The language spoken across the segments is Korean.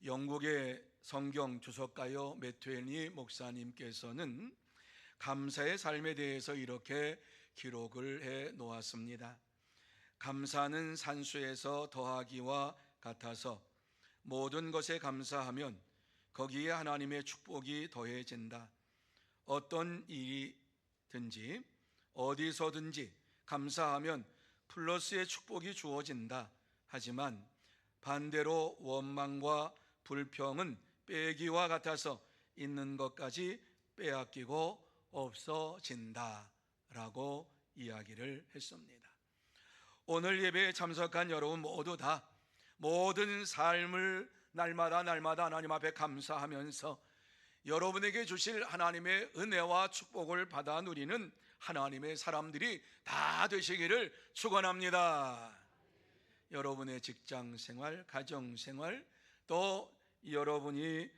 영국의 성경 주석가요 매트웨니 목사님께서는 감사의 삶에 대해서 이렇게 기록을 해 놓았습니다. 감사는 산수에서 더하기와 같아서 모든 것에 감사하면 거기에 하나님의 축복이 더해진다. 어떤 일이든지 어디서든지 감사하면 플러스의 축복이 주어진다. 하지만 반대로 원망과 불평은 빼기와 같아서 있는 것까지 빼앗기고 없어진다 라고 이야기를 했습니다. 오늘 예배에 참석한 여러분 모두 다 모든 삶을 날마다 하나님 앞에 감사하면서 여러분에게 주실 하나님의 은혜와 축복을 받아 누리는 하나님의 사람들이 다 되시기를 축원합니다. 여러분의 직장생활, 가정생활, 또 여러분이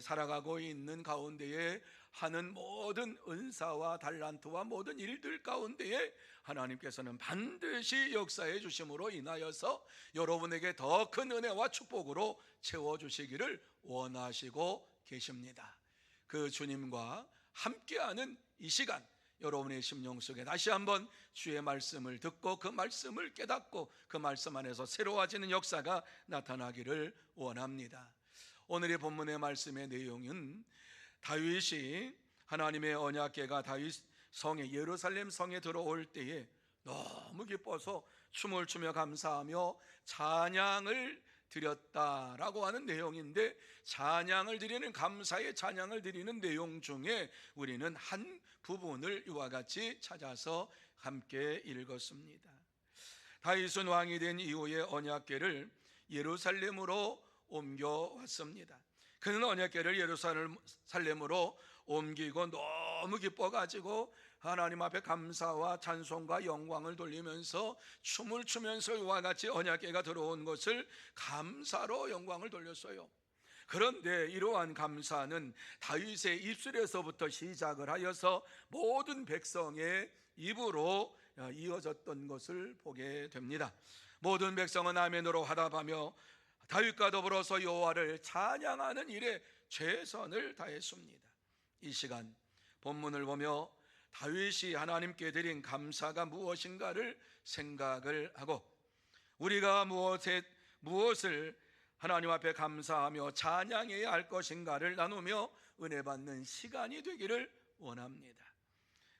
살아가고 있는 가운데에 하는 모든 은사와 달란트와 모든 일들 가운데에 하나님께서는 반드시 역사해 주심으로 인하여서 여러분에게 더 큰 은혜와 축복으로 채워주시기를 원하시고 계십니다. 그 주님과 함께하는 이 시간, 여러분의 심령 속에 다시 한번 주의 말씀을 듣고 그 말씀을 깨닫고 그 말씀 안에서 새로워지는 역사가 나타나기를 원합니다. 오늘의 본문의 말씀의 내용은 다윗이 하나님의 언약궤가 다윗 성에 예루살렘 성에 들어올 때에 너무 기뻐서 춤을 추며 감사하며 찬양을 드렸다라고 하는 내용인데, 찬양을 드리는, 감사의 찬양을 드리는 내용 중에 우리는 한 부분을 이와 같이 찾아서 함께 읽었습니다. 다윗은 왕이 된 이후에 언약궤를 예루살렘으로 옮겨왔습니다. 그는 언약궤를 예루살렘으로 옮기고 너무 기뻐가지고 하나님 앞에 감사와 찬송과 영광을 돌리면서 춤을 추면서 이와 같이 언약궤가 들어온 것을 감사로 영광을 돌렸어요. 그런데 이러한 감사는 다윗의 입술에서부터 시작을 하여서 모든 백성의 입으로 이어졌던 것을 보게 됩니다. 모든 백성은 아멘으로 화답하며 다윗과 더불어서 여호와를 찬양하는 일에 최선을 다했습니다. 이 시간 본문을 보며 다윗이 하나님께 드린 감사가 무엇인가를 생각을 하고 우리가 무엇을 하나님 앞에 감사하며 찬양해야 할 것인가를 나누며 은혜 받는 시간이 되기를 원합니다.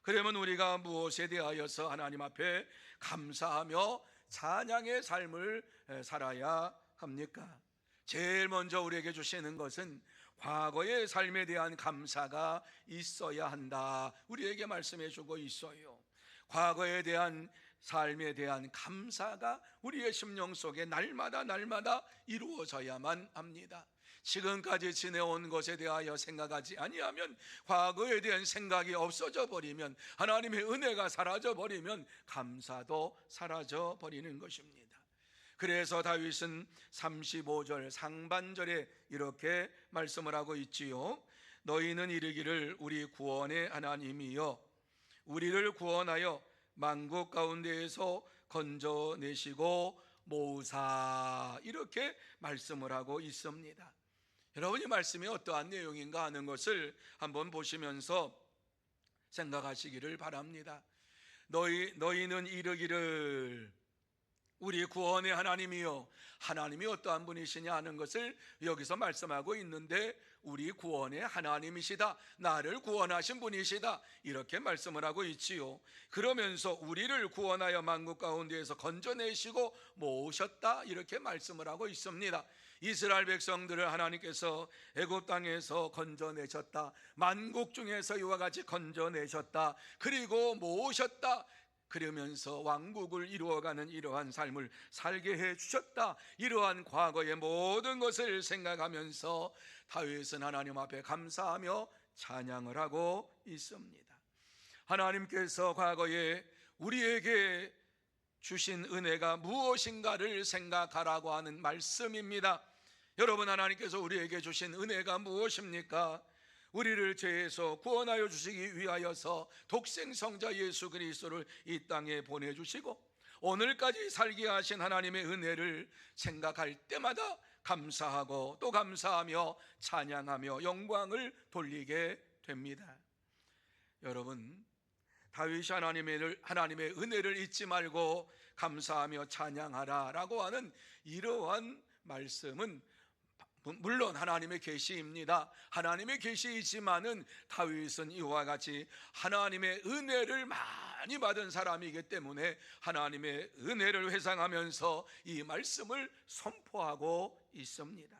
그러면 우리가 무엇에 대하여서 하나님 앞에 감사하며 찬양의 삶을 살아야 합니까? 제일 먼저 우리에게 주시는 것은 과거의 삶에 대한 감사가 있어야 한다, 우리에게 말씀해 주고 있어요. 과거에 대한 삶에 대한 감사가 우리의 심령 속에 날마다 이루어져야만 합니다. 지금까지 지내온 것에 대하여 생각하지 아니하면, 과거에 대한 생각이 없어져 버리면, 하나님의 은혜가 사라져 버리면 감사도 사라져 버리는 것입니다. 그래서 다윗은 35절 상반절에 이렇게 말씀을 하고 있지요. 너희는 이르기를 우리 구원의 하나님이여 우리를 구원하여 만국 가운데에서 건져내시고 모으사, 이렇게 말씀을 하고 있습니다. 여러분, 이 말씀이 어떠한 내용인가 하는 것을 한번 보시면서 생각하시기를 바랍니다. 너희는 이르기를 우리 구원의 하나님이요, 하나님이 어떠한 분이시냐 하는 것을 여기서 말씀하고 있는데, 우리 구원의 하나님이시다, 나를 구원하신 분이시다, 이렇게 말씀을 하고 있지요. 그러면서 우리를 구원하여 만국 가운데에서 건져내시고 모으셨다, 이렇게 말씀을 하고 있습니다. 이스라엘 백성들을 하나님께서 애굽 땅에서 건져내셨다, 만국 중에서 이와 같이 건져내셨다, 그리고 모으셨다, 그러면서 왕국을 이루어가는 이러한 삶을 살게 해주셨다, 이러한 과거의 모든 것을 생각하면서 다윗은 하나님 앞에 감사하며 찬양을 하고 있습니다. 하나님께서 과거에 우리에게 주신 은혜가 무엇인가를 생각하라고 하는 말씀입니다. 여러분, 하나님께서 우리에게 주신 은혜가 무엇입니까? 우리를 죄에서 구원하여 주시기 위하여서 독생성자 예수 그리스도를 이 땅에 보내주시고 오늘까지 살게 하신 하나님의 은혜를 생각할 때마다 감사하고 또 감사하며 찬양하며 영광을 돌리게 됩니다. 여러분, 다윗이 하나님의 은혜를 잊지 말고 감사하며 찬양하라 라고 하는 이러한 말씀은 물론 하나님의 계시입니다. 하나님의 계시이지만은 다윗은 이와 같이 하나님의 은혜를 많이 받은 사람이기 때문에 하나님의 은혜를 회상하면서 이 말씀을 선포하고 있습니다.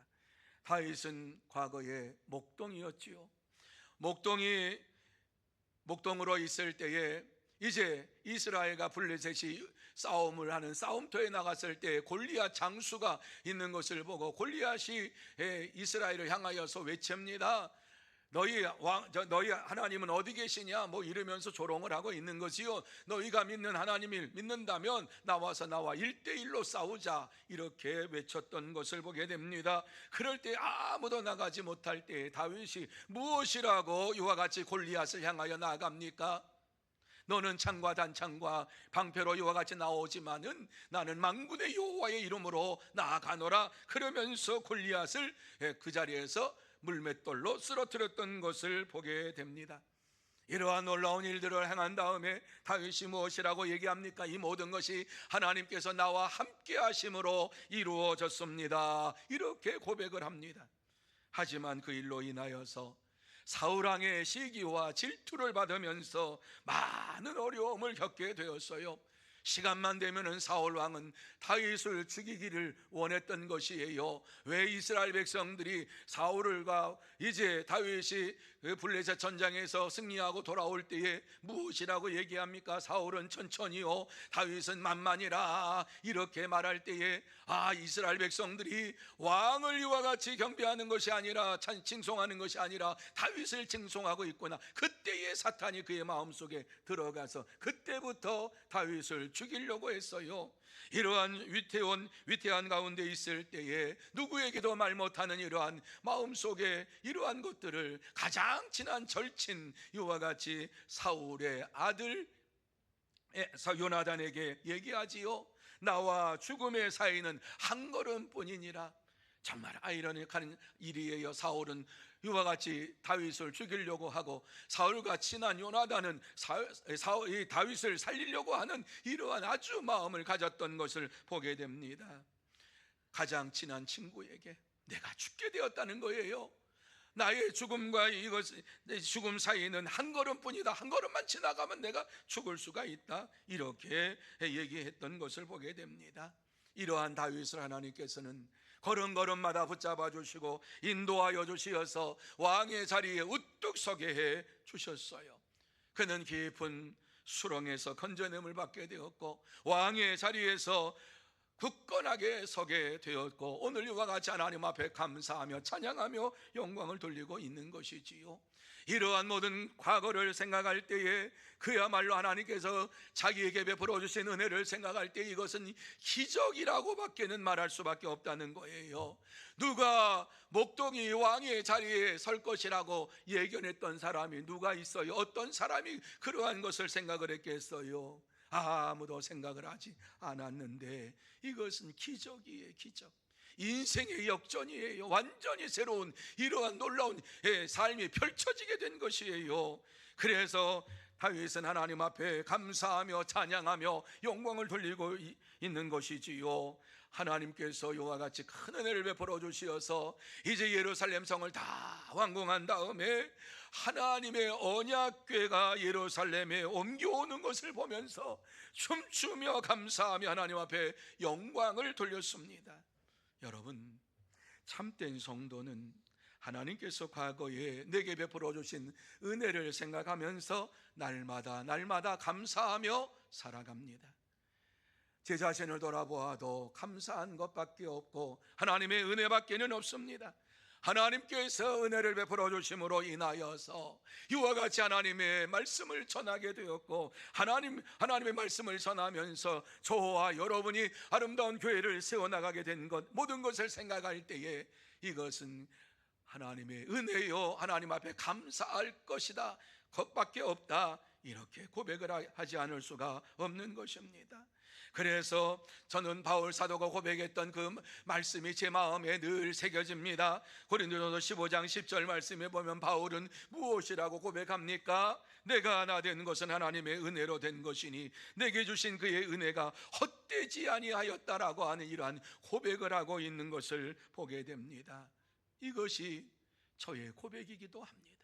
다윗은 과거에 목동이었지요. 목동으로 있을 때에 이제 이스라엘과 블레셋이 싸움을 하는 싸움터에 나갔을 때 골리앗 장수가 있는 것을 보고 골리앗이 이스라엘을 향하여서 외칩니다. 너희 하나님은 어디 계시냐 뭐 이러면서 조롱을 하고 있는 것이요, 너희가 믿는 하나님을 믿는다면 나와 1대1로 싸우자 이렇게 외쳤던 것을 보게 됩니다. 그럴 때 아무도 나가지 못할 때 다윗이 무엇이라고 이와 같이 골리앗을 향하여 나아갑니까? 너는 창과 단창과 방패로 이와 같이 나오지만은 나는 만군의 여호와의 이름으로 나아가노라. 그러면서 골리앗을 그 자리에서 물맷돌로 쓰러뜨렸던 것을 보게 됩니다. 이러한 놀라운 일들을 행한 다음에 다윗이 무엇이라고 얘기합니까? 이 모든 것이 하나님께서 나와 함께 하심으로 이루어졌습니다. 이렇게 고백을 합니다. 하지만 그 일로 인하여서 사울왕의 시기와 질투를 받으면서 많은 어려움을 겪게 되었어요. 시간만 되면은 사울왕은 다윗을 죽이기를 원했던 것이에요. 왜 이스라엘 백성들이 사울과 이제 다윗이 블레셋 전장에서 승리하고 돌아올 때에 무엇이라고 얘기합니까? 사울은 천천히요, 다윗은 만만이라 이렇게 말할 때에 이스라엘 백성들이 왕을 이와 같이 경배하는 것이 아니라 칭송하는 것이 아니라 다윗을 칭송하고 있구나. 그때에 사탄이 그의 마음속에 들어가서 그때부터 다윗을 죽이려고 했어요. 이러한 위태한 가운데 있을 때에 누구에게도 말 못하는 이러한 마음속에 이러한 것들을 가장 친한 절친 이와 같이 사울의 아들 요나단에게 얘기하지요. 나와 죽음의 사이는 한 걸음뿐이니라. 정말 아이러니한 일이에요. 사울은 이와 같이 다윗을 죽이려고 하고 사울과 친한 요나단은 다윗을 살리려고 하는 이러한 아주 마음을 가졌던 것을 보게 됩니다. 가장 친한 친구에게 내가 죽게 되었다는 거예요. 나의 죽음과 죽음 사이는 한 걸음뿐이다. 한 걸음만 지나가면 내가 죽을 수가 있다. 이렇게 얘기했던 것을 보게 됩니다. 이러한 다윗을 하나님께서는 걸음걸음마다 붙잡아 주시고 인도하여 주시어서 왕의 자리에 우뚝 서게 해 주셨어요. 그는 깊은 수렁에서 건져냄을 받게 되었고 왕의 자리에서 굳건하게 서게 되었고 오늘 이와 같이 하나님 앞에 감사하며 찬양하며 영광을 돌리고 있는 것이지요. 이러한 모든 과거를 생각할 때에 그야말로 하나님께서 자기에게 베풀어 주신 은혜를 생각할 때 이것은 기적이라고 밖에는 말할 수밖에 없다는 거예요. 누가 목동이 왕의 자리에 설 것이라고 예견했던 사람이 누가 있어요? 어떤 사람이 그러한 것을 생각을 했겠어요? 아무도 생각을 하지 않았는데 이것은 기적이에요. 기적. 인생의 역전이에요. 완전히 새로운 이러한 놀라운 삶이 펼쳐지게 된 것이에요. 그래서 다윗은 하나님 앞에 감사하며 찬양하며 영광을 돌리고 있는 것이지요. 하나님께서 이와 같이 큰 은혜를 베풀어 주시어서 이제 예루살렘 성을 다 완공한 다음에 하나님의 언약궤가 예루살렘에 옮겨오는 것을 보면서 춤추며 감사하며 하나님 앞에 영광을 돌렸습니다. 여러분, 참된 성도는 하나님께서 과거에 내게 베풀어 주신 은혜를 생각하면서 날마다 감사하며 살아갑니다. 제 자신을 돌아보아도 감사한 것밖에 없고 하나님의 은혜밖에는 없습니다. 하나님께서 은혜를 베풀어 주심으로 인하여서 이와 같이 하나님의 말씀을 전하게 되었고 하나님의 말씀을 전하면서 저와 여러분이 아름다운 교회를 세워나가게 된 것, 모든 것을 생각할 때에 이것은 하나님의 은혜요, 하나님 앞에 감사할 것이다, 것밖에 없다, 이렇게 고백을 하지 않을 수가 없는 것입니다. 그래서 저는 바울 사도가 고백했던 그 말씀이 제 마음에 늘 새겨집니다. 고린도전서 15장 10절 말씀에 보면 바울은 무엇이라고 고백합니까? 내가 하나 된 것은 하나님의 은혜로 된 것이니 내게 주신 그의 은혜가 헛되지 아니하였다라고 하는 이러한 고백을 하고 있는 것을 보게 됩니다. 이것이 저의 고백이기도 합니다.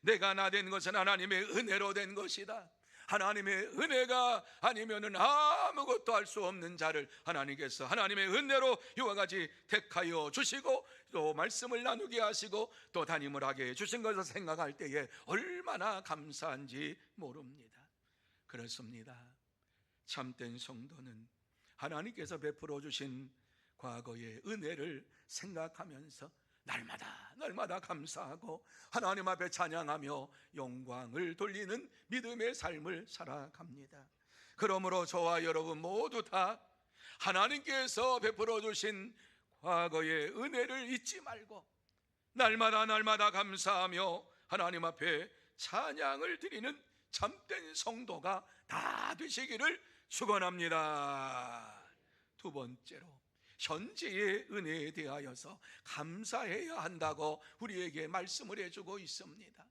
내가 하나 된 것은 하나님의 은혜로 된 것이다. 하나님의 은혜가 아니면은 아무것도 할 수 없는 자를 하나님께서 하나님의 은혜로 이와 같이 택하여 주시고 또 말씀을 나누게 하시고 또 담임을 하게 해주신 것을 생각할 때에 얼마나 감사한지 모릅니다. 그렇습니다. 참된 성도는 하나님께서 베풀어 주신 과거의 은혜를 생각하면서 날마다 감사하고 하나님 앞에 찬양하며 영광을 돌리는 믿음의 삶을 살아갑니다. 그러므로 저와 여러분 모두 다 하나님께서 베풀어 주신 과거의 은혜를 잊지 말고 날마다 감사하며 하나님 앞에 찬양을 드리는 참된 성도가 다 되시기를 축원합니다. 두 번째로 현재의 은혜에 대하여서 감사해야 한다고 우리에게 말씀을 해주고 있습니다.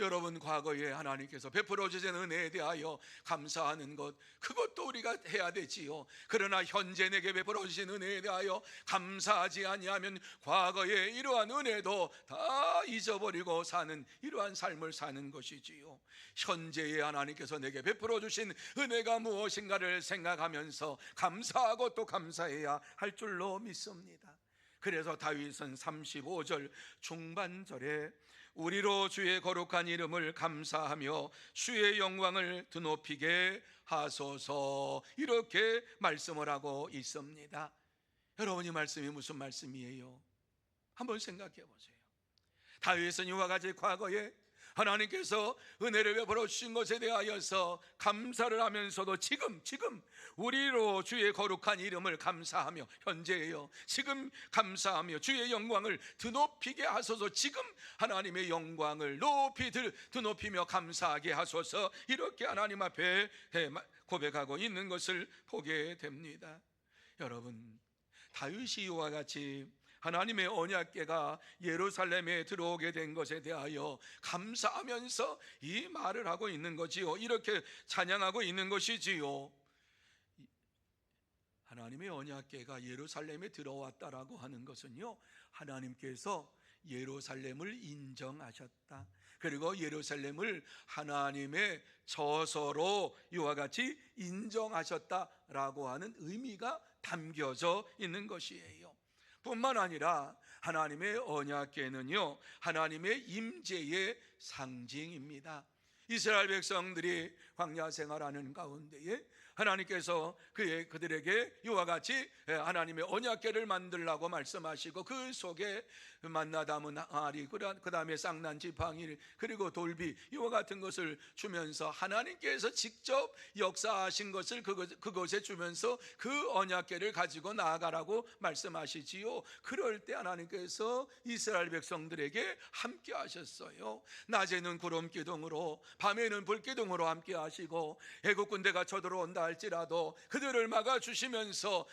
여러분, 과거에 하나님께서 베풀어 주신 은혜에 대하여 감사하는 것, 그것도 우리가 해야 되지요. 그러나 현재 내게 베풀어 주신 은혜에 대하여 감사하지 아니하면 과거의 이러한 은혜도 다 잊어버리고 사는 이러한 삶을 사는 것이지요. 현재에 하나님께서 내게 베풀어 주신 은혜가 무엇인가를 생각하면서 감사하고 또 감사해야 할 줄로 믿습니다. 그래서 다윗은 35절 중반절에 우리로 주의 거룩한 이름을 감사하며 주의 영광을 드높이게 하소서, 이렇게 말씀을 하고 있습니다. 여러분, 이 말씀이 무슨 말씀이에요? 한번 생각해 보세요. 다윗은 이와 같이 과거에 하나님께서 은혜를 베풀어 주신 것에 대하여서 감사를 하면서도 지금 우리로 주의 거룩한 이름을 감사하며, 현재예요, 지금 감사하며 주의 영광을 드높이게 하소서, 지금 하나님의 영광을 높이 드높이며 감사하게 하소서, 이렇게 하나님 앞에 고백하고 있는 것을 보게 됩니다. 여러분, 다윗이 이와 같이 하나님의 언약궤가 예루살렘에 들어오게 된 것에 대하여 감사하면서 이 말을 하고 있는 거지요. 이렇게 찬양하고 있는 것이지요. 하나님의 언약궤가 예루살렘에 들어왔다라고 하는 것은요, 하나님께서 예루살렘을 인정하셨다, 그리고 예루살렘을 하나님의 저서로 이와 같이 인정하셨다라고 하는 의미가 담겨져 있는 것이에요. 뿐만 아니라 하나님의 언약궤는요, 하나님의 임재의 상징입니다. 이스라엘 백성들이 광야 생활하는 가운데에 하나님께서 그들에게 이와 같이 하나님의 언약궤를 만들라고 말씀하시고, 그 속에 만나 담은 알이, 그 다음에 쌍난 지팡이, 그리고 돌비, 이와 같은 것을 주면서 하나님께서 직접 역사하신 것을 그것에 주면서 그 언약궤를 가지고 나아가라고 말씀하시지요. 그럴 때 하나님께서 이스라엘 백성들에게 함께 하셨어요. 낮에는 구름 기둥으로, 밤에는 불 기둥으로 함께 하시고, 애국 군대가 쳐들어온다 할지라도 그들을 막아주시면서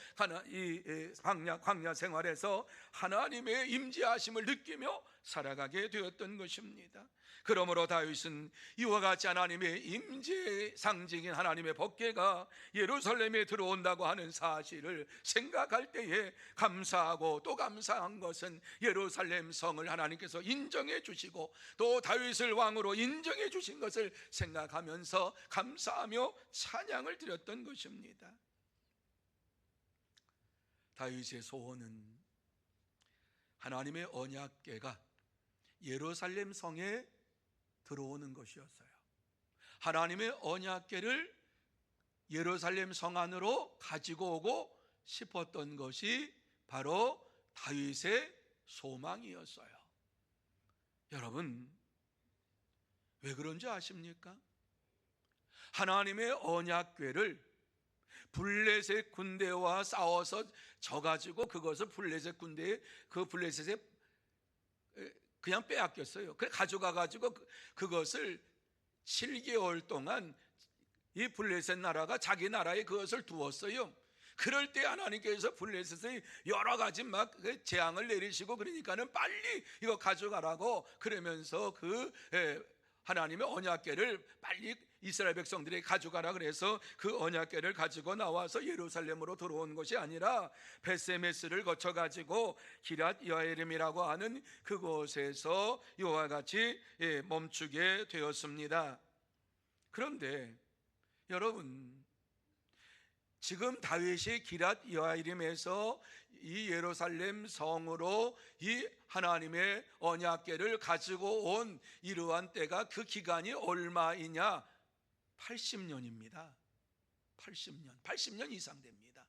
이 광야 생활에서 하나님의 임재하심을 느끼며 살아가게 되었던 것입니다. 그러므로 다윗은 이와 같이 하나님의 임재의 상징인 하나님의 법궤가 예루살렘에 들어온다고 하는 사실을 생각할 때에 감사하고, 또 감사한 것은 예루살렘 성을 하나님께서 인정해 주시고 또 다윗을 왕으로 인정해 주신 것을 생각하면서 감사하며 찬양을 드렸던 것입니다. 다윗의 소원은 하나님의 언약궤가 예루살렘 성에 들어오는 것이었어요. 하나님의 언약궤를 예루살렘 성 안으로 가지고 오고 싶었던 것이 바로 다윗의 소망이었어요. 여러분, 왜 그런지 아십니까? 하나님의 언약궤를 블레셋 군대와 싸워서 져가지고 그것을 블레셋 군대에, 그 블레셋에 그냥 빼앗겼어요. 그래 가져가가지고 그것을 7개월 동안 이 블레셋 나라가 자기 나라에 그것을 두었어요. 그럴 때 하나님께서 블레셋의 여러 가지 막 재앙을 내리시고, 그러니까는 빨리 이거 가져가라고 그러면서 하나님의 언약궤를 빨리 이스라엘 백성들이 가져가라 그래서 그 언약궤를 가지고 나와서 예루살렘으로 들어온 것이 아니라 베세메스를 거쳐 가지고 기랏 여아림이라고 하는 그곳에서 이와 같이 멈추게 되었습니다. 그런데 여러분, 지금 다윗이 기랏 여아림에서 이 예루살렘 성으로 이 하나님의 언약궤를 가지고 온 이러한 때가, 그 기간이 얼마이냐? 80년입니다. 80년 이상 됩니다.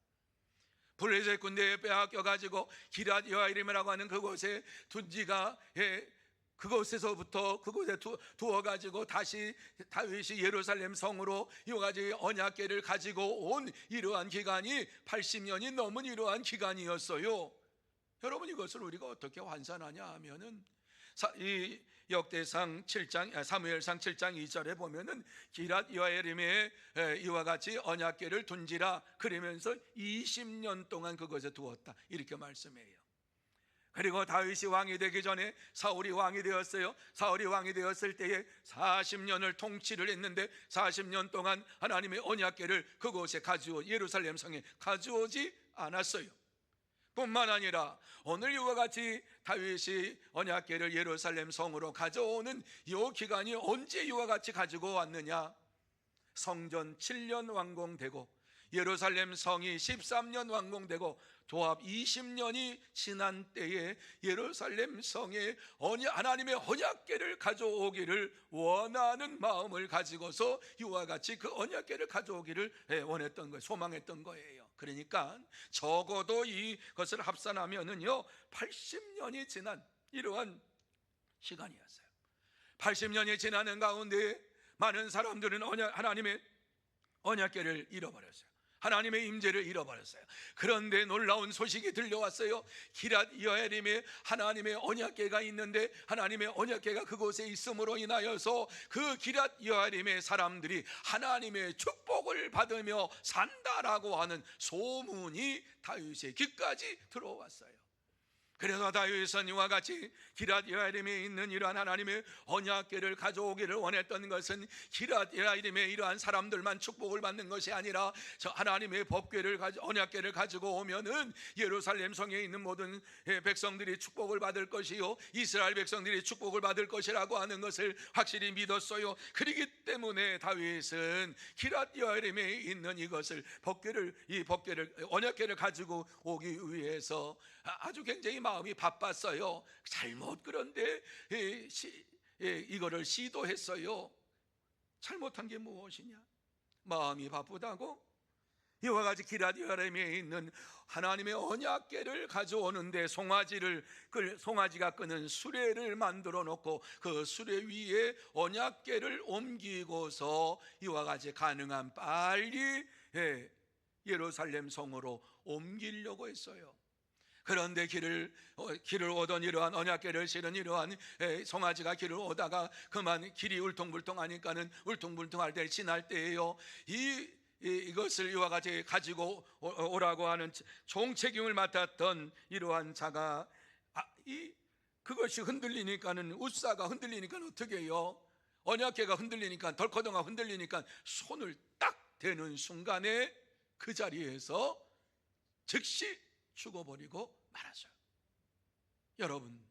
블레셋 군대에 빼앗겨 가지고 기랏 여아림이라고 하는 그곳에 둔 지가 그곳에서부터 그곳에 두어 가지고 다시 다윗이 예루살렘 성으로 이와 같이 언약궤를 가지고 온 이러한 기간이 80년이 넘은 이러한 기간이었어요. 여러분, 이것을 우리가 어떻게 환산하냐 하면은 이 역대상 7장 사무엘상 7장 2절에 보면은 기랏 여아림에 이와 같이 언약궤를 둔지라 그러면서 20년 동안 그것에 두었다, 이렇게 말씀해요. 그리고 다윗이 왕이 되기 전에 사울이 왕이 되었어요. 사울이 왕이 되었을 때에 40년을 통치를 했는데 40년 동안 하나님의 언약궤를 그곳에 예루살렘 성에 가져오지 않았어요. 뿐만 아니라 오늘 이와 같이 다윗이 언약궤를 예루살렘 성으로 가져오는 이 기간이 언제 이와 같이 가지고 왔느냐? 성전 7년 완공되고 예루살렘 성이 13년 완공되고 도합 20년이 지난 때에 예루살렘 성에 하나님의 언약궤를 가져오기를 원하는 마음을 가지고서 이와 같이 그 언약궤를 가져오기를 원했던 거예요. 소망했던 거예요. 그러니까 적어도 이것을 합산하면은요 80년이 지난 이러한 시간이었어요. 80년이 지나는 가운데 많은 사람들은 하나님의 언약궤를 잃어버렸어요. 하나님의 임재를 잃어버렸어요. 그런데 놀라운 소식이 들려왔어요. 기랏 여아림에 하나님의 언약궤가 있는데 하나님의 언약궤가 그곳에 있음으로 인하여서 그 기랏 여아림의 사람들이 하나님의 축복을 받으며 산다라고 하는 소문이 다윗의 귀까지 들어왔어요. 그래서 다윗은 이와 같이 기랏 여아림에 있는 이러한 하나님의 언약궤를 가져오기를 원했던 것은 기랏 여아림에 이러한 사람들만 축복을 받는 것이 아니라 저 하나님의 법궤를 언약궤를 가지고 오면은 예루살렘 성에 있는 모든 백성들이 축복을 받을 것이요 이스라엘 백성들이 축복을 받을 것이라고 하는 것을 확실히 믿었어요. 그렇기 때문에 다윗은 기랏 여아림에 있는 이것을 이 법궤를 언약궤를 가지고 오기 위해서 아주 굉장히 마음이 바빴어요. 잘못 그런데 이거를 시도했어요. 잘못한 게 무엇이냐? 마음이 바쁘다고 이와 같이 기랏 여아림에 있는 하나님의 언약궤를 가져오는데 송아지가 끄는 수레를 만들어 놓고 그 수레 위에 언약궤를 옮기고서 이와 같이 가능한 빨리 예루살렘 성으로 옮기려고 했어요. 그런데 길을 오던 이러한 언약궤를 실은 이러한 송아지가 길을 오다가 그만 길이 울퉁불퉁하니까는 울퉁불퉁할 때를 지날 때에요 이것을 이와 같이 가지고 오라고 하는 총책임을 맡았던 이러한 자가 그것이 흔들리니까는 우사가 흔들리니까 어떻게 해요? 언약궤가 흔들리니까 덜커덩가 흔들리니까 손을 딱 대는 순간에 그 자리에서 즉시 죽어버리고 말았어요. 여러분,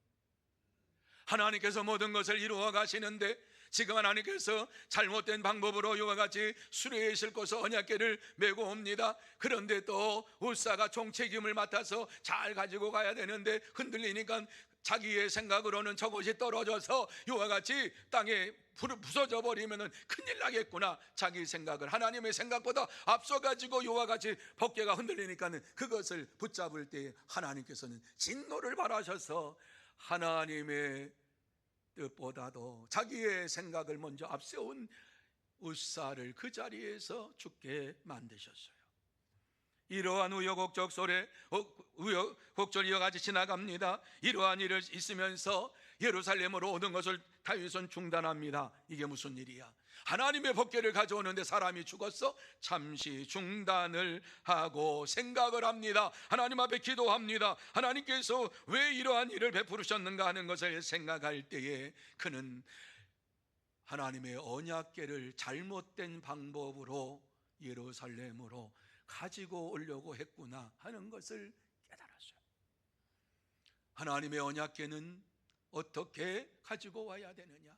하나님께서 모든 것을 이루어 가시는데 지금 하나님께서 잘못된 방법으로 이와 같이 수레에 싣고서 언약궤를 메고 옵니다. 그런데 또 우사가 총책임을 맡아서 잘 가지고 가야 되는데 흔들리니까 자기의 생각으로는 저것이 떨어져서 이와 같이 땅에 부서져 버리면 큰일 나겠구나, 자기 생각을 하나님의 생각보다 앞서가지고 이와 같이 법궤가 흔들리니까는 그것을 붙잡을 때 하나님께서는 진노를 발하셔서 하나님의 뜻보다도 자기의 생각을 먼저 앞세운 우사를 그 자리에서 죽게 만드셨어요. 이러한 우여곡절 이어가지 지나갑니다. 이러한 일을 있으면서 예루살렘으로 오는 것을 다윗은 중단합니다. 이게 무슨 일이야? 하나님의 법궤를 가져오는데 사람이 죽었어? 잠시 중단을 하고 생각을 합니다. 하나님 앞에 기도합니다. 하나님께서 왜 이러한 일을 베푸셨는가 하는 것을 생각할 때에 그는 하나님의 언약궤를 잘못된 방법으로 예루살렘으로 가지고 오려고 했구나 하는 것을 깨달았어요. 하나님의 언약궤는 어떻게 가지고 와야 되느냐?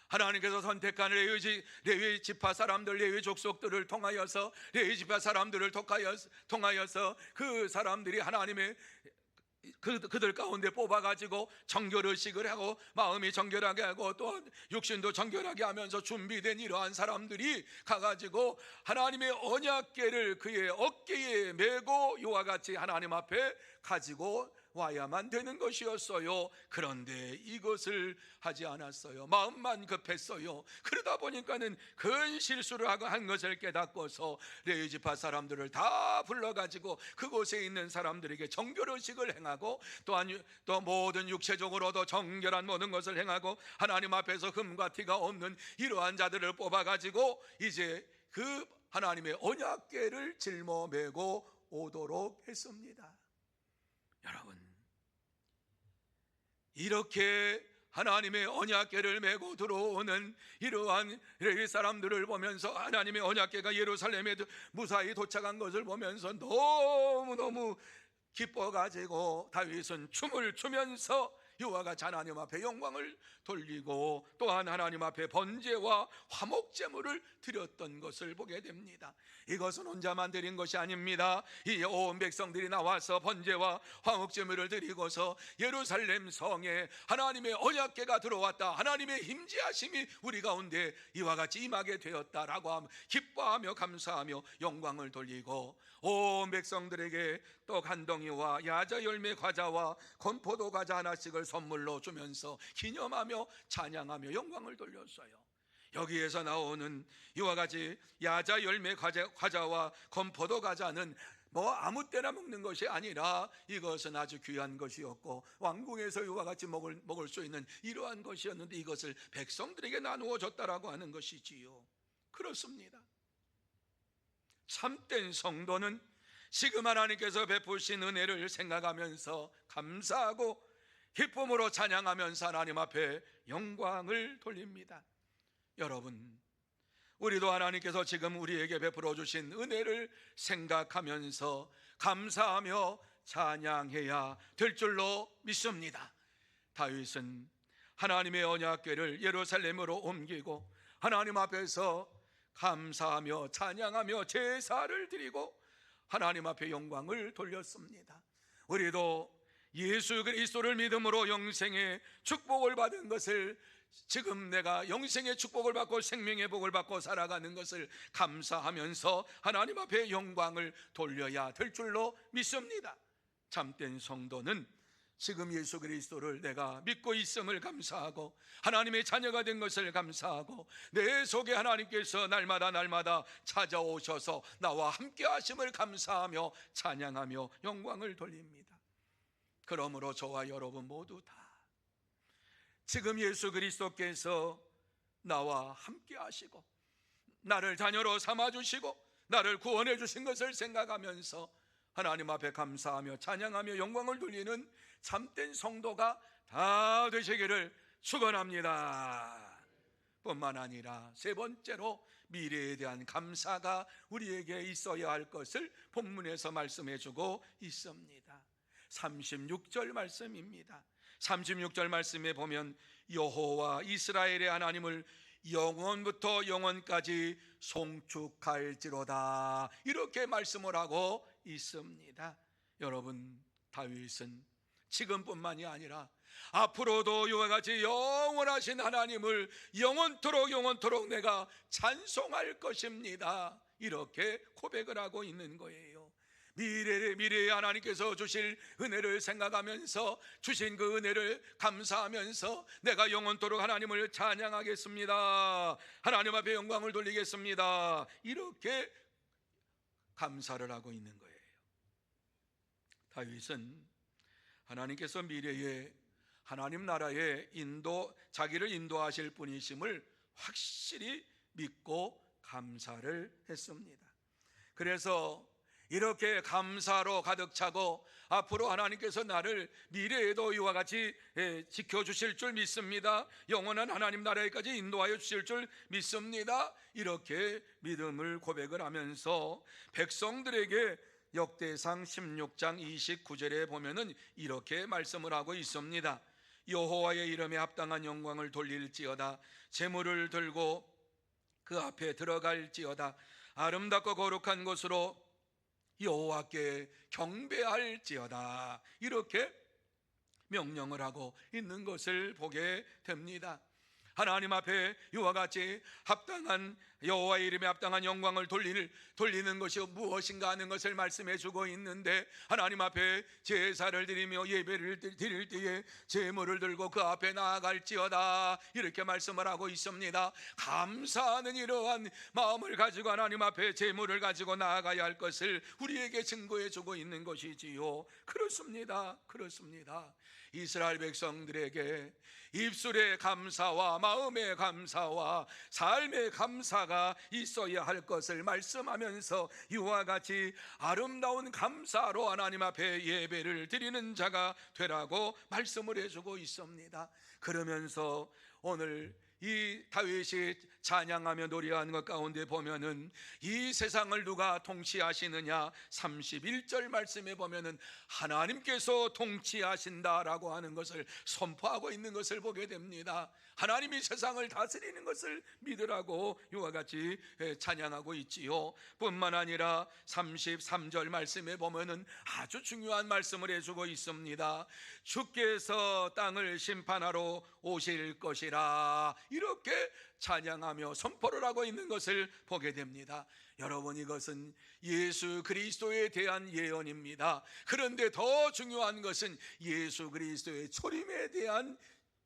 하나님께서 선택한 레위 지파 사람들, 레위 족속들을 통하여서, 레위 지파 사람들을 통하여서 그 사람들이 하나님의 그들 가운데 뽑아가지고 정결의식을 하고 마음이 정결하게 하고 또 육신도 정결하게 하면서 준비된 이러한 사람들이 가가지고 하나님의 언약궤를 그의 어깨에 메고 이와 같이 하나님 앞에 가지고 와야만 되는 것이었어요. 그런데 이것을 하지 않았어요. 마음만 급했어요. 그러다 보니까는 큰 실수를 하고 한 것을 깨닫고서 레위 지파 사람들을 다 불러가지고 그곳에 있는 사람들에게 정결의식을 행하고 또한 또 모든 육체적으로도 정결한 모든 것을 행하고 하나님 앞에서 흠과 티가 없는 이러한 자들을 뽑아가지고 이제 그 하나님의 언약궤를 짊어매고 오도록 했습니다. 여러분, 이렇게 하나님의 언약궤를 메고 들어오는 이러한 레위 사람들을 보면서 하나님의 언약궤가 예루살렘에 무사히 도착한 것을 보면서 너무너무 기뻐가지고 다윗은 춤을 추면서 이와 같이 하나님 앞에 영광을 돌리고 또한 하나님 앞에 번제와 화목제물을 드렸던 것을 보게 됩니다. 이것은 혼자만 드린 것이 아닙니다. 이 온 백성들이 나와서 번제와 화목제물을 드리고서 예루살렘 성에 하나님의 언약궤가 들어왔다, 하나님의 임재하심이 우리 가운데 이와 같이 임하게 되었다라고 기뻐하며 감사하며 영광을 돌리고 온 백성들에게 떡 한 덩이와 야자 열매 과자와 건포도 과자 하나씩을 선물로 주면서 기념하며 찬양하며 영광을 돌렸어요. 여기에서 나오는 이와 같이 야자 열매 과자와 건포도 과자는 뭐 아무 때나 먹는 것이 아니라 이것은 아주 귀한 것이었고 왕궁에서 이와 같이 먹을 수 있는 이러한 것이었는데 이것을 백성들에게 나누어 줬다라고 하는 것이지요. 그렇습니다. 참된 성도는 지금 하나님께서 베푸신 은혜를 생각하면서 감사하고 기쁨으로 찬양하면서 하나님 앞에 영광을 돌립니다. 여러분, 우리도 하나님께서 지금 우리에게 베풀어 주신 은혜를 생각하면서 감사하며 찬양해야 될 줄로 믿습니다. 다윗은 하나님의 언약궤를 예루살렘으로 옮기고 하나님 앞에서 감사하며 찬양하며 제사를 드리고 하나님 앞에 영광을 돌렸습니다. 우리도 예수 그리스도를 믿음으로 영생의 축복을 받은 것을, 지금 내가 영생의 축복을 받고 생명의 복을 받고 살아가는 것을 감사하면서 하나님 앞에 영광을 돌려야 될 줄로 믿습니다. 참된 성도는 지금 예수 그리스도를 내가 믿고 있음을 감사하고 하나님의 자녀가 된 것을 감사하고 내 속에 하나님께서 날마다 찾아오셔서 나와 함께 하심을 감사하며 찬양하며 영광을 돌립니다. 그러므로 저와 여러분 모두 다 지금 예수 그리스도께서 나와 함께 하시고 나를 자녀로 삼아주시고 나를 구원해 주신 것을 생각하면서 하나님 앞에 감사하며 찬양하며 영광을 돌리는 참된 성도가 다 되시기를 축원합니다. 뿐만 아니라 세 번째로 미래에 대한 감사가 우리에게 있어야 할 것을 본문에서 말씀해 주고 있습니다. 36절 말씀입니다. 36절 말씀에 보면 여호와 이스라엘의 하나님을 영원부터 영원까지 송축할지로다 이렇게 말씀을 하고 있습니다. 여러분, 다윗은 지금뿐만이 아니라 앞으로도 이와 같이 영원하신 하나님을 영원토록 내가 찬송할 것입니다 이렇게 고백을 하고 있는 거예요. 미래에 하나님께서 주실 은혜를 생각하면서 주신 그 은혜를 감사하면서 내가 영원토록 하나님을 찬양하겠습니다, 하나님 앞에 영광을 돌리겠습니다 이렇게 감사를 하고 있는 거예요. 다윗은 하나님께서 미래에 하나님 나라에 자기를 인도하실 분이심을 확실히 믿고 감사를 했습니다. 그래서 이렇게 감사로 가득 차고 앞으로 하나님께서 나를 미래에도 이와 같이 지켜주실 줄 믿습니다. 영원한 하나님 나라에까지 인도하여 주실 줄 믿습니다. 이렇게 믿음을 고백을 하면서 백성들에게 역대상 16장 29절에 보면은 이렇게 말씀을 하고 있습니다. 여호와의 이름에 합당한 영광을 돌릴지어다. 제물을 들고 그 앞에 들어갈지어다. 아름답고 거룩한 곳으로 여호와께 경배할지어다. 이렇게 명령을 하고 있는 것을 보게 됩니다. 하나님 앞에 이와 같이 합당한 여호와의 이름에 합당한 영광을 돌리는 것이 무엇인가 하는 것을 말씀해 주고 있는데, 하나님 앞에 제사를 드리며 예배를 드릴 때에 제물을 들고 그 앞에 나아갈지어다 이렇게 말씀을 하고 있습니다. 감사하는 이러한 마음을 가지고 하나님 앞에 제물을 가지고 나아가야 할 것을 우리에게 증거해 주고 있는 것이지요. 그렇습니다. 이스라엘 백성들에게 입술의 감사와 마음의 감사와 삶의 감사가 있어야 할 것을 말씀하면서 이와 같이 아름다운 감사로 하나님 앞에 예배를 드리는 자가 되라고 말씀을 해주고 있습니다. 그러면서 오늘 이 다윗이 찬양하며 노래하는 것 가운데 보면은 이 세상을 누가 통치하시느냐 31절 말씀에 보면은 하나님께서 통치하신다라고 하는 것을 선포하고 있는 것을 보게 됩니다. 하나님이 세상을 다스리는 것을 믿으라고 이와 같이 찬양하고 있지요. 뿐만 아니라 33절 말씀에 보면은 아주 중요한 말씀을 해주고 있습니다. 주께서 땅을 심판하러 오실 것이라 이렇게 찬양하며 선포를 하고 있는 것을 보게 됩니다. 여러분, 이것은 예수 그리스도에 대한 예언입니다. 그런데 더 중요한 것은 예수 그리스도의 초림에 대한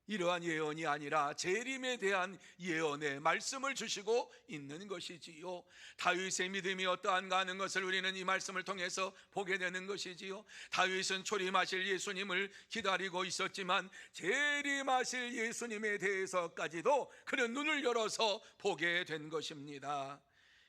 이러한 예언이 아니라 재림에 대한 예언의 말씀을 주시고 있는 것이지요. 다윗의 믿음이 어떠한가 하는 것을 우리는 이 말씀을 통해서 보게 되는 것이지요. 다윗은 초림하실 예수님을 기다리고 있었지만 재림하실 예수님에 대해서까지도 그는 눈을 열어서 보게 된 것입니다.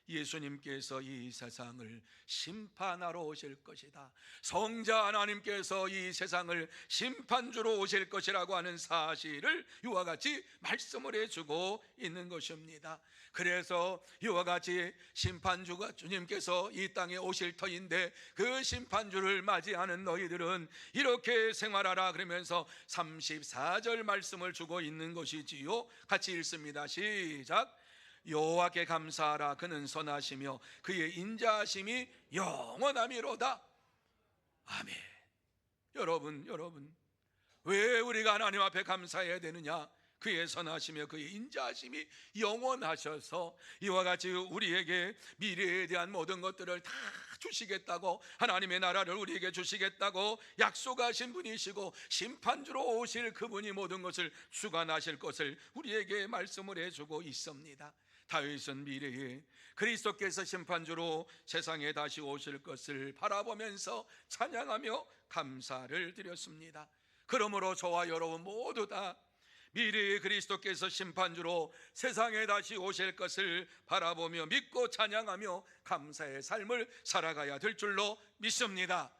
예수님께서 이 세상을 심판하러 오실 것이다. 성자 하나님께서 이 세상을 심판주로 오실 것이라고 하는 사실을 이와 같이 말씀을 해주고 있는 것입니다. 그래서 이와 같이 심판주가 주님께서 이 땅에 오실 터인데 그 심판주를 맞이하는 너희들은 이렇게 생활하라 그러면서 34절 말씀을 주고 있는 것이지요. 같이 읽습니다. 시작. 여호와께 감사하라. 그는 선하시며 그의 인자하심이 영원하미로다. 아멘. 여러분 왜 우리가 하나님 앞에 감사해야 되느냐? 그의 선하시며 그의 인자하심이 영원하셔서 이와 같이 우리에게 미래에 대한 모든 것들을 다 주시겠다고, 하나님의 나라를 우리에게 주시겠다고 약속하신 분이시고 심판주로 오실 그분이 모든 것을 주관하실 것을 우리에게 말씀을 해주고 있습니다. 다윗은 미래에 그리스도께서 심판주로 세상에 다시 오실 것을 바라보면서 찬양하며 감사를 드렸습니다. 그러므로 저와 여러분 모두 다 미래에 그리스도께서 심판주로 세상에 다시 오실 것을 바라보며 믿고 찬양하며 감사의 삶을 살아가야 될 줄로 믿습니다.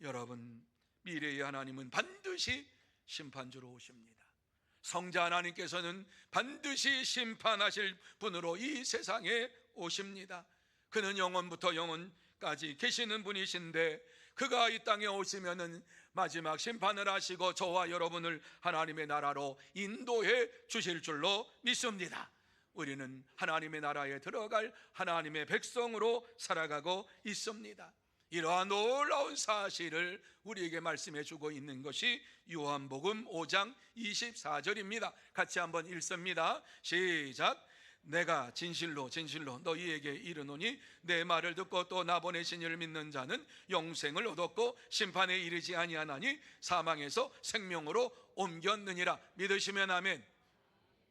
여러분, 미래의 하나님은 반드시 심판주로 오십니다. 성자 하나님께서는 반드시 심판하실 분으로 이 세상에 오십니다. 그는 영원부터 영원까지 계시는 분이신데 그가 이 땅에 오시면은 마지막 심판을 하시고 저와 여러분을 하나님의 나라로 인도해 주실 줄로 믿습니다. 우리는 하나님의 나라에 들어갈 하나님의 백성으로 살아가고 있습니다. 이러한 놀라운 사실을 우리에게 말씀해 주고 있는 것이 요한복음 5장 24절입니다. 같이 한번 읽습니다. 시작. 내가 진실로 너희에게 이르노니 내 말을 듣고 또 나 보내신 이를 믿는 자는 영생을 얻었고 심판에 이르지 아니하나니 사망에서 생명으로 옮겼느니라. 믿으시면 아멘.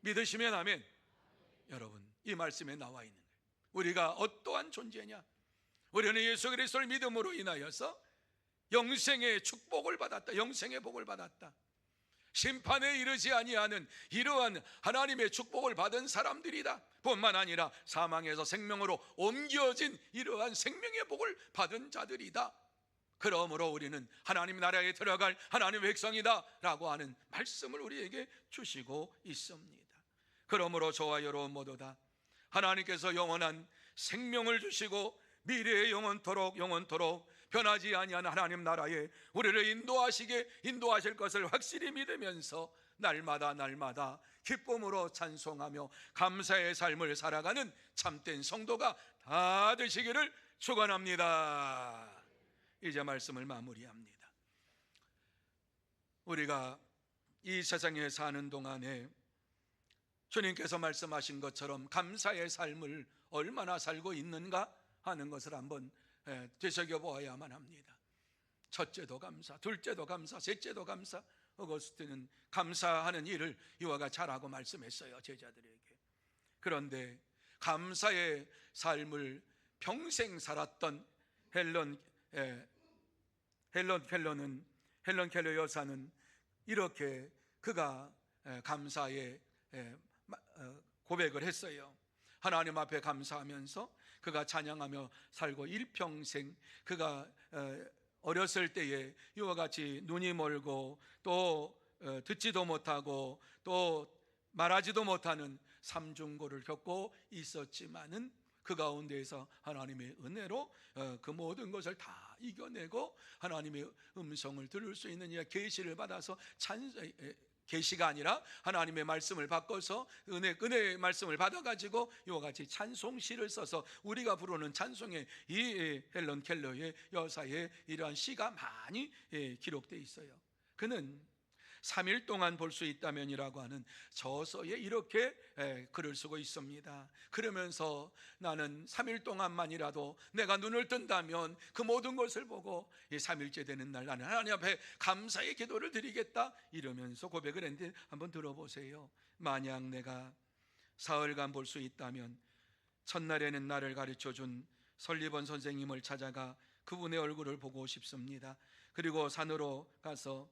믿으시면 아멘. 여러분, 이 말씀에 나와 있는 거예요. 우리가 어떠한 존재냐? 우리는 예수 그리스도를 믿음으로 인하여서 영생의 축복을 받았다. 영생의 복을 받았다. 심판에 이르지 아니하는 이러한 하나님의 축복을 받은 사람들이다. 뿐만 아니라 사망에서 생명으로 옮겨진 이러한 생명의 복을 받은 자들이다. 그러므로 우리는 하나님 나라에 들어갈 하나님의 백성이다 라고 하는 말씀을 우리에게 주시고 있습니다. 그러므로 저와 여러분 모두 다 하나님께서 영원한 생명을 주시고 미래의 영원토록 변하지 아니한 하나님 나라에 우리를 인도하실 것을 확실히 믿으면서 날마다 기쁨으로 찬송하며 감사의 삶을 살아가는 참된 성도가 다 되시기를 축원합니다. 이제 말씀을 마무리합니다. 우리가 이 세상에 사는 동안에 주님께서 말씀하신 것처럼 감사의 삶을 얼마나 살고 있는가 하는 것을 한번 되새겨보아야만 합니다. 첫째도 감사, 둘째도 감사, 셋째도 감사. 어거스틴은 감사하는 일을 이와 같이 하라고 말씀했어요, 제자들에게. 그런데 감사의 삶을 평생 살았던 헬런 켈러 여사는 이렇게 그가 감사의 고백을 했어요. 하나님 앞에 감사하면서 그가 찬양하며 살고 일평생 그가 어렸을 때에 이와 같이 눈이 멀고 또 듣지도 못하고 또 말하지도 못하는 삼중고를 겪고 있었지만은 그 가운데에서 하나님의 은혜로 그 모든 것을 다 이겨내고 하나님의 음성을 들을 수 있는 이 계시를 받아서 계시가 아니라 하나님의 말씀을 바꿔서 은혜의 말씀을 받아가지고 이와 같이 찬송시를 써서 우리가 부르는 찬송의 이 헬런 켈러의 여사의 이러한 시가 많이 기록되어 있어요. 그는 3일 동안 볼 수 있다면이라고 하는 저서에 이렇게 글을 쓰고 있습니다. 그러면서 나는 3일 동안만이라도 내가 눈을 뜬다면 그 모든 것을 보고 3일째 되는 날 나는 하나님 앞에 감사의 기도를 드리겠다 이러면서 고백을 했는데 한번 들어보세요. 만약 내가 사흘간 볼 수 있다면 첫날에는 나를 가르쳐준 설리번 선생님을 찾아가 그분의 얼굴을 보고 싶습니다. 그리고 산으로 가서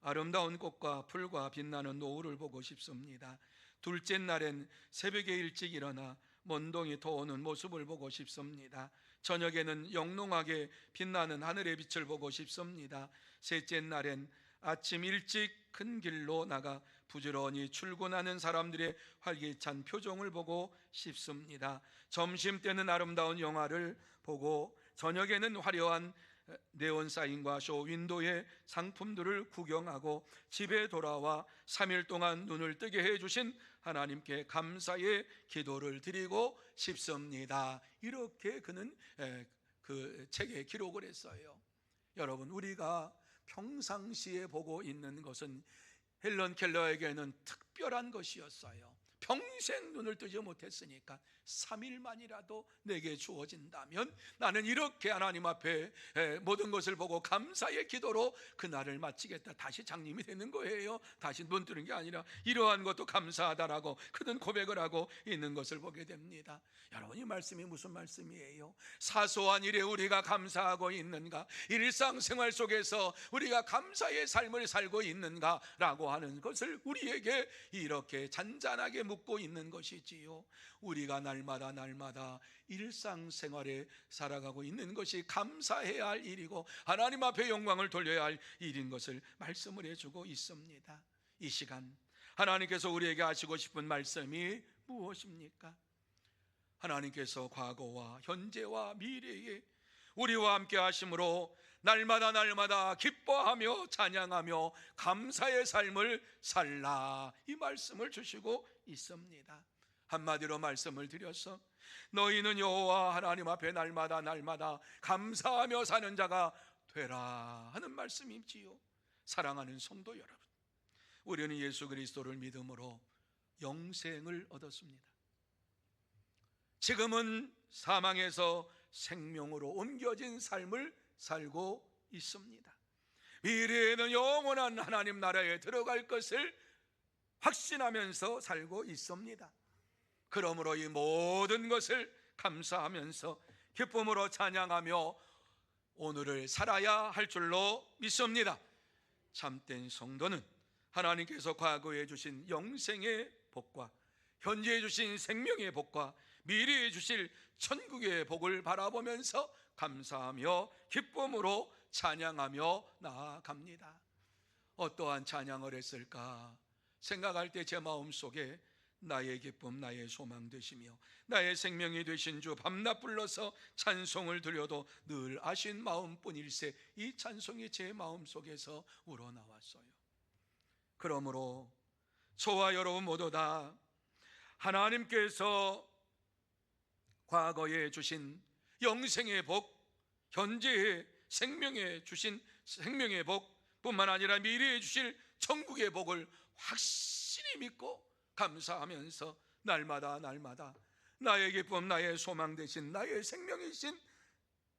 아름다운 꽃과 풀과 빛나는 노을을 보고 싶습니다. 둘째 날엔 새벽에 일찍 일어나 먼동이 도오는 모습을 보고 싶습니다. 저녁에는 영롱하게 빛나는 하늘의 빛을 보고 싶습니다. 셋째 날엔 아침 일찍 큰 길로 나가 부지런히 출근하는 사람들의 활기찬 표정을 보고 싶습니다. 점심 때는 아름다운 영화를 보고 저녁에는 화려한 네온 사인과 쇼윈도의 상품들을 구경하고 집에 돌아와 3일 동안 눈을 뜨게 해주신 하나님께 감사의 기도를 드리고 싶습니다. 이렇게 그는 그 책에 기록을 했어요. 여러분, 우리가 평상시에 보고 있는 것은 헬런 켈러에게는 특별한 것이었어요. 평생 눈을 뜨지 못했으니까 3일만이라도 내게 주어진다면 나는 이렇게 하나님 앞에 모든 것을 보고 감사의 기도로 그날을 마치겠다. 다시 장님이 되는 거예요. 다시 눈 뜨는 게 아니라 이러한 것도 감사하다라고 그는 고백을 하고 있는 것을 보게 됩니다. 여러분, 이 말씀이 무슨 말씀이에요? 사소한 일에 우리가 감사하고 있는가? 일상생활 속에서 우리가 감사의 삶을 살고 있는가라고 하는 것을 우리에게 이렇게 잔잔하게 묻고 있는 것이지요. 우리가 날마다 일상생활에 살아가고 있는 것이 감사해야 할 일이고 하나님 앞에 영광을 돌려야 할 일인 것을 말씀을 해주고 있습니다. 이 시간 하나님께서 우리에게 하시고 싶은 말씀이 무엇입니까? 하나님께서 과거와 현재와 미래에 우리와 함께 하심으로 날마다 기뻐하며 찬양하며 감사의 삶을 살라, 이 말씀을 주시고 있습니다. 한마디로 말씀을 드려서 너희는 여호와 하나님 앞에 날마다 감사하며 사는 자가 되라 하는 말씀이지요. 사랑하는 성도 여러분, 우리는 예수 그리스도를 믿음으로 영생을 얻었습니다. 지금은 사망에서 생명으로 옮겨진 삶을 살고 있습니다. 미래에는 영원한 하나님 나라에 들어갈 것을 확신하면서 살고 있습니다. 그러므로 이 모든 것을 감사하면서 기쁨으로 찬양하며 오늘을 살아야 할 줄로 믿습니다. 참된 성도는 하나님께서 과거에 주신 영생의 복과 현재에 주신 생명의 복과 미래에 주실 천국의 복을 바라보면서 감사하며 기쁨으로 찬양하며 나아갑니다. 어떠한 찬양을 했을까 생각할 때 제 마음속에 나의 기쁨 나의 소망 되시며 나의 생명이 되신 주 밤낮 불러서 찬송을 드려도 늘 아신 마음뿐일세, 이 찬송이 제 마음속에서 우러나왔어요. 그러므로 저와 여러분 모두 다 하나님께서 과거에 주신 영생의 복, 현재의 생명에 주신 생명의 복 뿐만 아니라 미래에 주실 천국의 복을 확실히 믿고 감사하면서 날마다 나의 기쁨 나의 소망 되신 나의 생명이신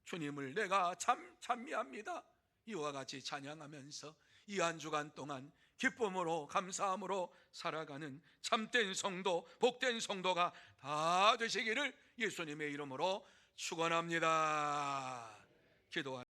주님을 내가 참 찬미합니다. 이와 같이 찬양하면서 이 한 주간 동안 기쁨으로 감사함으로 살아가는 참된 성도, 복된 성도가 다 되시기를 예수님의 이름으로 축원합니다. 기도합니다.